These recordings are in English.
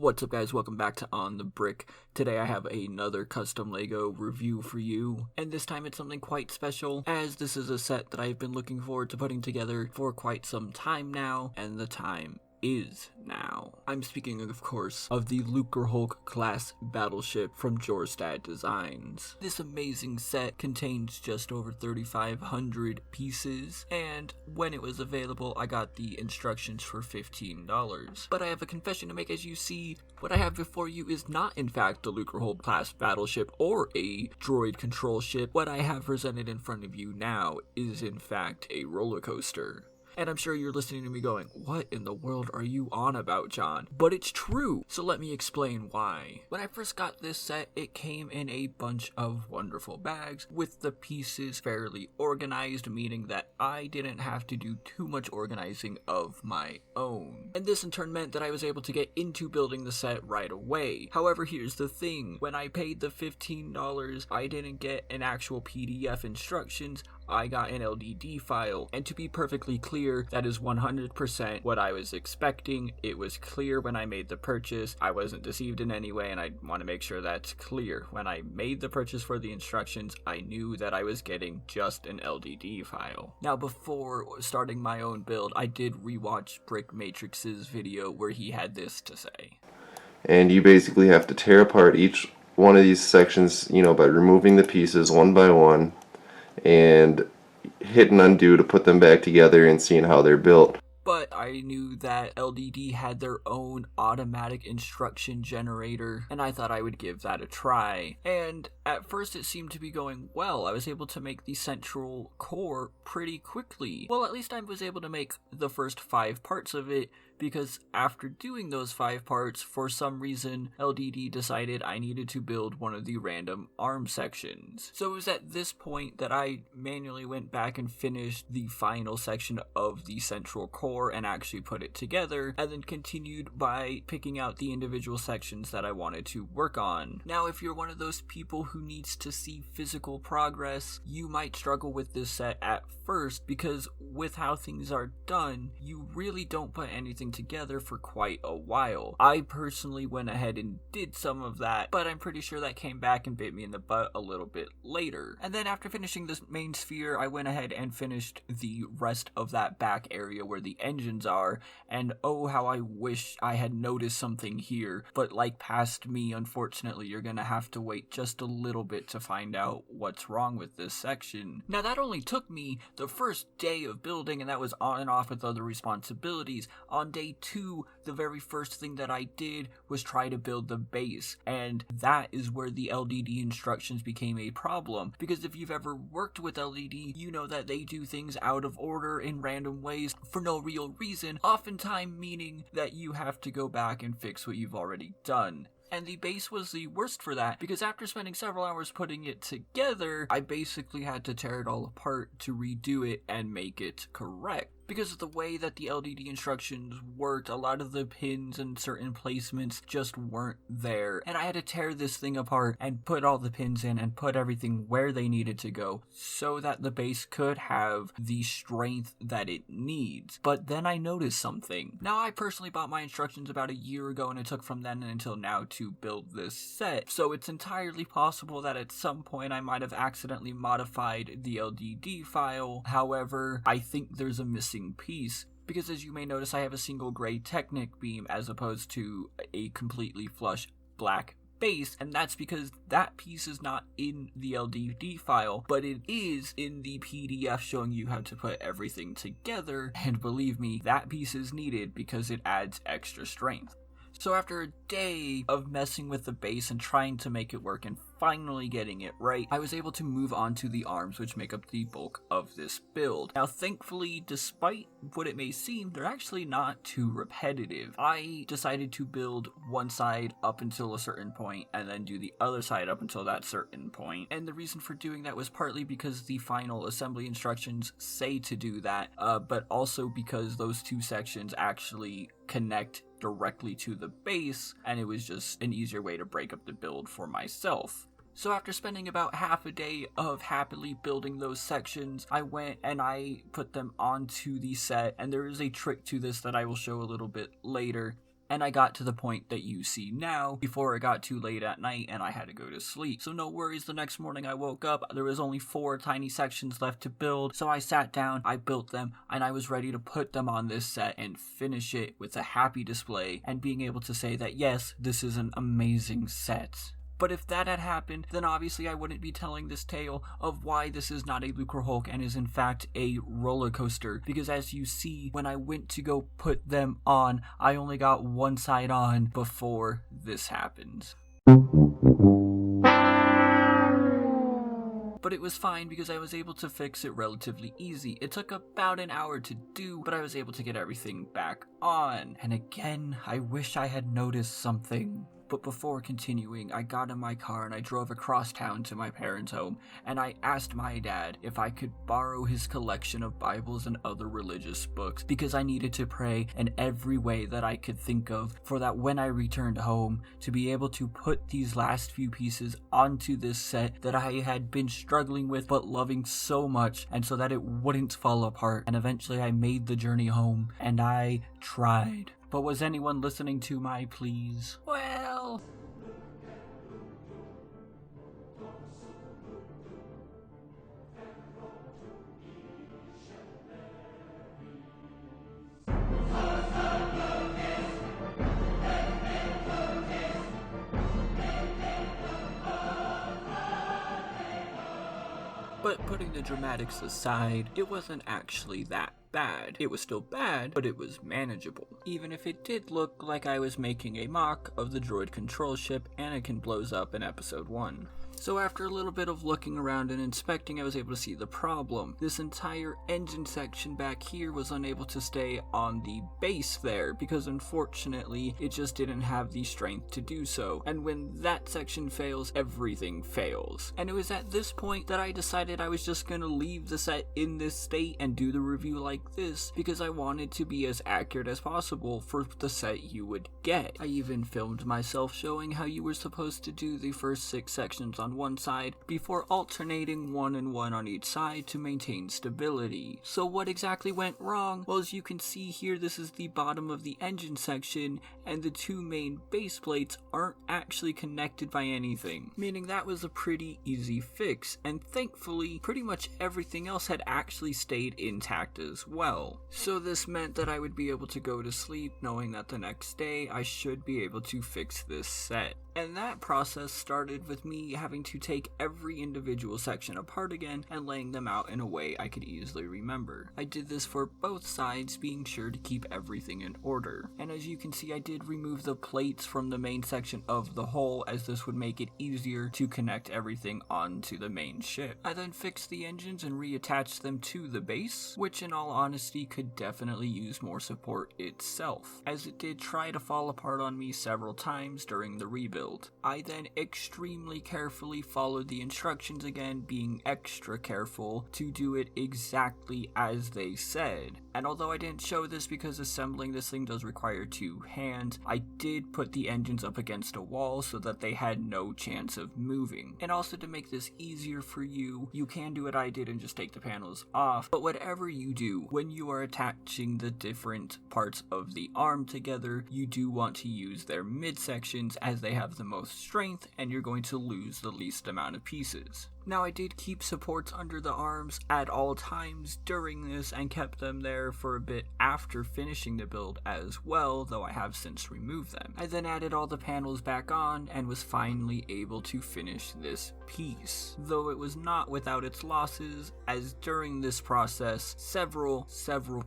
What's up guys, welcome back to On the Brick. Today I have another custom LEGO review for you, and this time it's something quite special, as this is a set that I've been looking forward to putting together for quite some time now, and the time is now. I'm speaking, of course, of the Luchrehulk class battleship from Jorstad Designs. This amazing set contains just over 3,500 pieces, and when it was available, I got the instructions for $15. But I have a confession to make. As you see, what I have before you is not in fact the Luchrehulk class battleship or a droid control ship. What I have presented in front of you now is in fact a roller coaster. And I'm sure you're listening to me going, what in the world are you on about, John? But it's true, so let me explain why. When I first got this set, it came in a bunch of wonderful bags, with the pieces fairly organized, meaning that I didn't have to do too much organizing of my own. And this in turn meant that I was able to get into building the set right away. However, here's the thing. When I paid the $15, I didn't get an actual PDF instructions. I got an LDD file, and to be perfectly clear, that is 100% what I was expecting. It was clear when I made the purchase. I wasn't deceived in any way, and I want to make sure that's clear. When I made the purchase for the instructions, I knew that I was getting just an LDD file. Now, before starting my own build, I did rewatch Brick Matrix's video where he had this to say. And you basically have to tear apart each one of these sections, by removing the pieces one by one, and hit and undo to put them back together and seeing how they're built. But I knew that LDD had their own automatic instruction generator, and I thought I would give that a try. And at first it seemed to be going well. I was able to make the central core pretty quickly. Well, at least I was able to make the first 5 parts of it, because after doing those 5 parts, for some reason, LDD decided I needed to build one of the random arm sections. So it was at this point that I manually went back and finished the final section of the central core and actually put it together, and then continued by picking out the individual sections that I wanted to work on. Now, if you're one of those people who needs to see physical progress, you might struggle with this set at first, because with how things are done, you really don't put anything together for quite a while. I personally went ahead and did some of that, but I'm pretty sure that came back and bit me in the butt a little bit later. And then after finishing this main sphere, I went ahead and finished the rest of that back area where the engines are, and oh how I wish I had noticed something here, but like past me, unfortunately you're gonna have to wait just a little bit to find out what's wrong with this section. Now that only took me the first day of building, and that was on and off with other responsibilities. On day 2, the very first thing that I did was try to build the base, and that is where the LDD instructions became a problem, because if you've ever worked with LDD, you know that they do things out of order in random ways for no real reason, oftentimes meaning that you have to go back and fix what you've already done. And the base was the worst for that, because after spending several hours putting it together, I basically had to tear it all apart to redo it and make it correct. Because of the way that the LDD instructions worked, a lot of the pins and certain placements just weren't there. And I had to tear this thing apart and put all the pins in and put everything where they needed to go so that the base could have the strength that it needs. But then I noticed something. Now, I personally bought my instructions about a year ago, and it took from then until now to build this set. So it's entirely possible that at some point I might have accidentally modified the LDD file. However, I think there's a missing piece, because as you may notice, I have a single gray Technic beam as opposed to a completely flush black base, and that's because that piece is not in the LDD file, but it is in the PDF showing you how to put everything together, and believe me, that piece is needed because it adds extra strength. So after a day of messing with the base and trying to make it work and finally getting it right, I was able to move on to the arms, which make up the bulk of this build. Now thankfully, despite what it may seem, they're actually not too repetitive. I decided to build one side up until a certain point and then do the other side up until that certain point. And the reason for doing that was partly because the final assembly instructions say to do that, but also because those 2 sections actually connect directly to the base, and it was just an easier way to break up the build for myself. So after spending about half a day of happily building those sections, I went and I put them onto the set, and there is a trick to this that I will show a little bit later. And I got to the point that you see now before it got too late at night and I had to go to sleep. So no worries, the next morning I woke up, there was only 4 tiny sections left to build, so I sat down, I built them, and I was ready to put them on this set and finish it with a happy display and being able to say that yes, this is an amazing set. But if that had happened, then obviously I wouldn't be telling this tale of why this is not a Luchrehulk and is in fact a roller coaster. Because as you see, when I went to go put them on, I only got one side on before this happened. But it was fine because I was able to fix it relatively easy. It took about an hour to do, but I was able to get everything back on. And again, I wish I had noticed something. But before continuing, I got in my car and I drove across town to my parents' home, and I asked my dad if I could borrow his collection of Bibles and other religious books, because I needed to pray in every way that I could think of, for that when I returned home, to be able to put these last few pieces onto this set that I had been struggling with but loving so much, and so that it wouldn't fall apart. And eventually I made the journey home, and I tried. But was anyone listening to my pleas? Well... But putting the dramatics aside, it wasn't actually that bad. It was still bad, but it was manageable. Even if it did look like I was making a mock of the droid control ship Anakin blows up in episode 1. So after a little bit of looking around and inspecting, I was able to see the problem. This entire engine section back here was unable to stay on the base there, because unfortunately it just didn't have the strength to do so. And when that section fails, everything fails. And it was at this point that I decided I was just gonna leave the set in this state and do the review like this, because I wanted to be as accurate as possible for the set you would get. I even filmed myself showing how you were supposed to do the first 6 sections on one side before alternating 1 and 1 on each side to maintain stability. So what exactly went wrong? Well, as you can see here, this is the bottom of the engine section, and the 2 main base plates aren't actually connected by anything, meaning that was a pretty easy fix, and thankfully pretty much everything else had actually stayed intact as well. So this meant that I would be able to go to sleep knowing that the next day I should be able to fix this set. And that process started with me having to take every individual section apart again and laying them out in a way I could easily remember. I did this for both sides, being sure to keep everything in order. And as you can see, I did remove the plates from the main section of the hull, as this would make it easier to connect everything onto the main ship. I then fixed the engines and reattached them to the base, which in all honesty could definitely use more support itself, as it did try to fall apart on me several times during the rebuild. I then extremely carefully followed the instructions again, being extra careful to do it exactly as they said. And although I didn't show this because assembling this thing does require 2 hands, I did put the engines up against a wall so that they had no chance of moving. And also to make this easier for you, you can do what I did and just take the panels off. But whatever you do, when you are attaching the different parts of the arm together, you do want to use their midsections, as they have the most strength and you're going to lose the least amount of pieces. Now, I did keep supports under the arms at all times during this and kept them there for a bit after finishing the build as well, though I have since removed them. I then added all the panels back on and was finally able to finish this piece, though it was not without its losses, as during this process several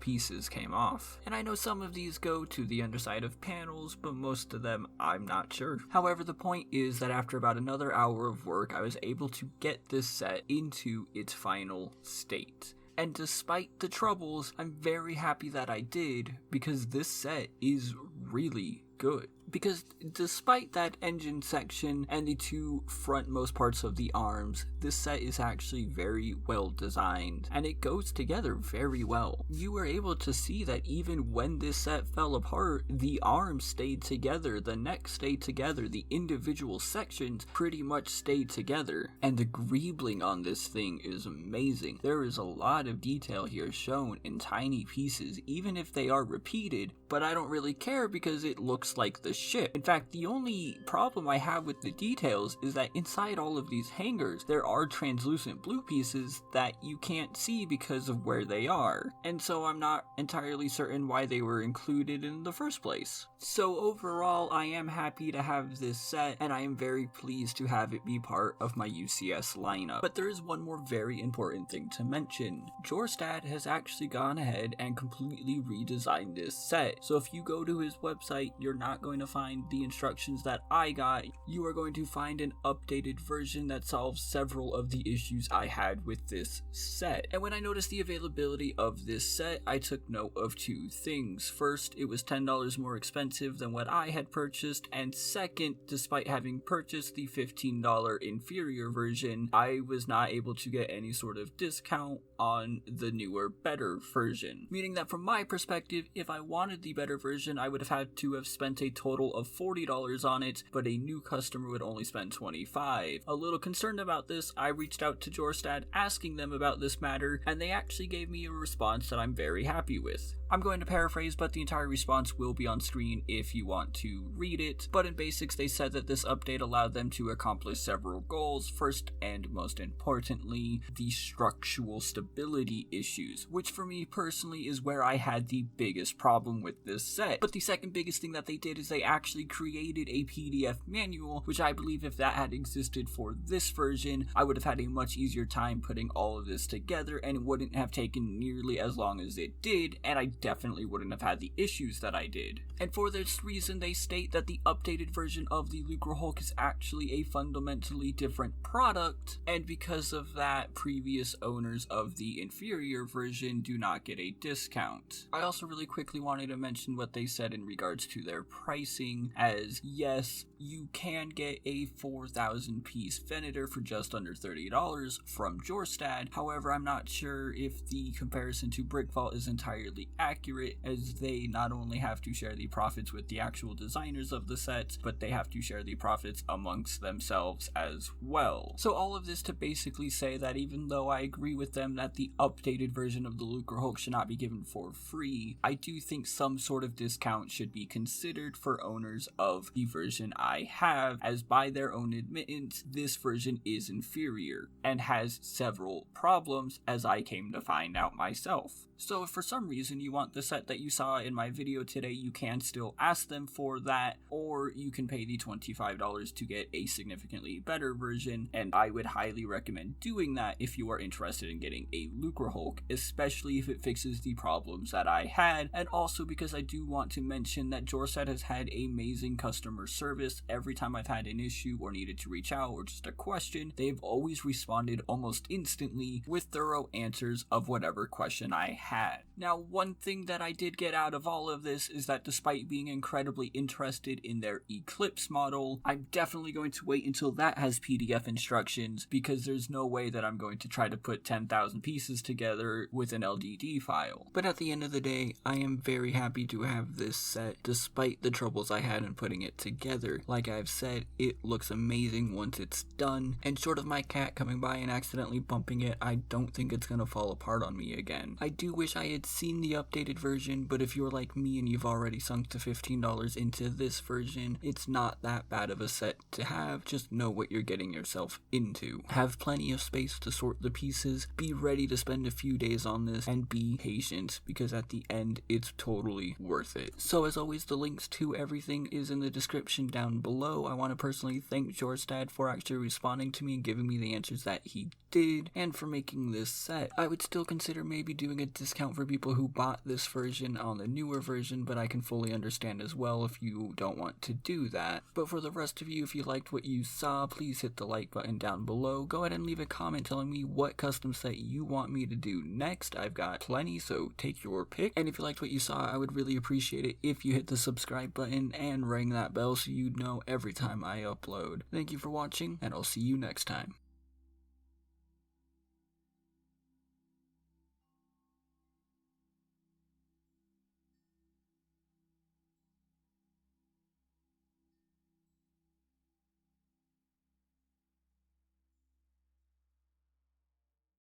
pieces came off. And I know some of these go to the underside of panels, but most of them I'm not sure. However, the point is that after about another hour of work, I was able to get this set into its final state. And despite the troubles, I'm very happy that I did, because this set is really good. because despite that engine section and the two frontmost parts of the arms, this set is actually very well designed, and it goes together very well. You were able to see that even when this set fell apart, the arms stayed together, the neck stayed together, the individual sections pretty much stayed together, and the greebling on this thing is amazing. There is a lot of detail here shown in tiny pieces, even if they are repeated, but I don't really care because it looks like the ship. In fact, the only problem I have with the details is that inside all of these hangers, there are translucent blue pieces that you can't see because of where they are, and so I'm not entirely certain why they were included in the first place. So overall, I am happy to have this set, and I am very pleased to have it be part of my UCS lineup. But there is one more very important thing to mention. Jorstad has actually gone ahead and completely redesigned this set. So if you go to his website, you're not going to find the instructions that I got. You are going to find an updated version that solves several of the issues I had with this set. And when I noticed the availability of this set, I took note of two things. First, it was $10 more expensive than what I had purchased, and second, despite having purchased the $15 inferior version, I was not able to get any sort of discount on the newer, better version. Meaning that from my perspective, if I wanted the better version, I would have had to have spent a total of $40 on it, but a new customer would only spend $25. A little concerned about this, I reached out to Jorstad asking them about this matter, and they actually gave me a response that I'm very happy with. I'm going to paraphrase, but the entire response will be on screen if you want to read it. But in basics, they said that this update allowed them to accomplish several goals. First and most importantly, the structural stability issues, which for me personally is where I had the biggest problem with this set. But the second biggest thing that they did is they actually created a PDF manual, which I believe if that had existed for this version, I would have had a much easier time putting all of this together, and it wouldn't have taken nearly as long as it did, and I definitely wouldn't have had the issues that I did. And for this reason, they state that the updated version of the Luchrehulk is actually a fundamentally different product, and because of that, previous owners of the inferior version do not get a discount. I also really quickly wanted to mention what they said in regards to their pricing, as yes, you can get a 4,000 piece Venator for just under $30 from Jorstad. However, I'm not sure if the comparison to Brick Vault is entirely accurate, as they not only have to share the profits with the actual designers of the sets, but they have to share the profits amongst themselves as well. So all of this to basically say that even though I agree with them that the updated version of the Luchrehulk should not be given for free, I do think some sort of discount should be considered for owners of the version I have, as by their own admittance, this version is inferior and has several problems, as I came to find out myself. So if for some reason you want the set that you saw in my video today, you can still ask them for that, or you can pay the $25 to get a significantly better version, and I would highly recommend doing that if you are interested in getting a Luchrehulk, especially if it fixes the problems that I had, and also because I do want to mention that Jorstad has had amazing customer service. Every time I've had an issue or needed to reach out or just a question, they've always responded almost instantly with thorough answers of whatever question I had. Now, one thing that I did get out of all of this is that despite being incredibly interested in their Eclipse model, I'm definitely going to wait until that has PDF instructions, because there's no way that I'm going to try to put 10,000 pieces together with an LDD file. But at the end of the day, I am very happy to have this set, despite the troubles I had in putting it together. Like I've said, it looks amazing once it's done, and short of my cat coming by and accidentally bumping it, I don't think it's gonna fall apart on me again. I do wish I had seen the updated version, but if you're like me and you've already sunk the $15 into this version, it's not that bad of a set to have. Just know what you're getting yourself into. Have plenty of space to sort the pieces, be ready to spend a few days on this, and be patient, because at the end, it's totally worth it. So as always, the links to everything is in the description down below. I want to personally thank Jorstad for actually responding to me and giving me the answers that he did, and for making this set. I would still consider maybe doing a discount for people people who bought this version on the newer version, but I can fully understand as well if you don't want to do that. But for the rest of you, if you liked what you saw, please hit the like button down below. Go ahead and leave a comment telling me what custom set you want me to do next. I've got plenty, so take your pick. And if you liked what you saw, I would really appreciate it if you hit the subscribe button and ring that bell so you'd know every time I upload. Thank you for watching, and I'll see you next time.